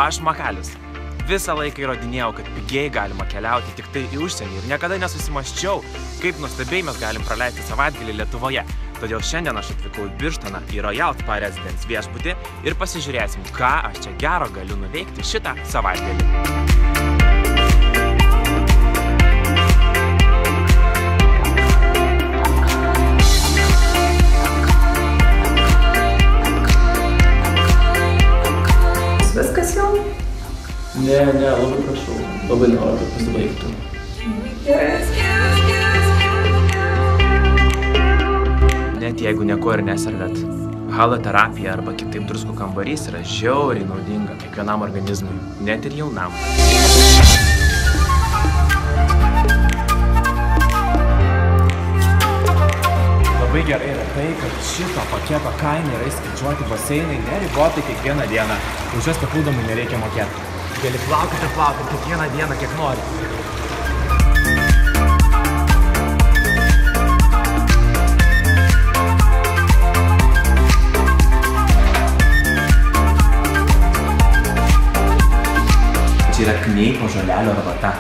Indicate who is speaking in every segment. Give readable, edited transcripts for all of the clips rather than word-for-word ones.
Speaker 1: Aš Makalius. Visą laiką įrodinėjau, kad pigiai galima keliauti tik tai į užsienį ir niekada nesusimasčiau, kaip nuostabiai mes galim praleisti savaitgalį Lietuvoje. Todėl šiandien aš atvykau į Birštoną į Royal Spa Residence viešbutį ir pasižiūrėsim, ką aš čia gero galiu nuveikti šitą savaitgalį.
Speaker 2: Viskas jau?
Speaker 3: Ne, labai prašau. Labai noriu, kad pasibaigtų.
Speaker 1: Net jeigu nieko ir nesergat, haloterapija arba kitaip druskų kambarys yra žiauriai naudinga kiekvienam organizmui, net ir jaunam. Labai gerai yra tai, kad šito paketo kaina yra įskaičiuoti baseinai neribotai kiekvieną dieną. Už juos papildomai nereikia mokėti. Gali plaukti ir plaukti kiekvieną dieną, kiek nori. Čia yra kneipo žolelio arbata.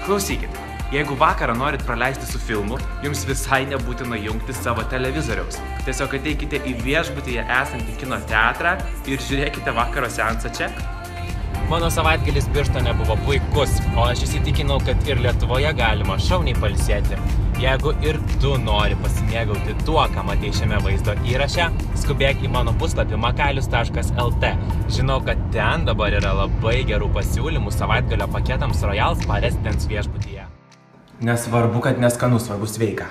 Speaker 1: Klausykit. Jeigu vakarą norit praleisti su filmu, jums visai nebūtina jungti savo televizoriaus. Tiesiog ateikite į viešbutyje esantį kino teatrą ir žiūrėkite vakaro seansą čia. Mano savaitgalis Birštone buvo puikus, o aš įsitikinau, kad ir Lietuvoje galima šauniai pailsėti. Jeigu ir tu nori pasimėgauti tuo, ką matei šiame vaizdo įraše, skubėk į mano puslapį makalius.lt. Žinau, kad ten dabar yra labai gerų pasiūlymų savaitgalio paketams Royal Spa Residence viešbutyje. Nesvarbu, kad neskanu, svarbu sveika.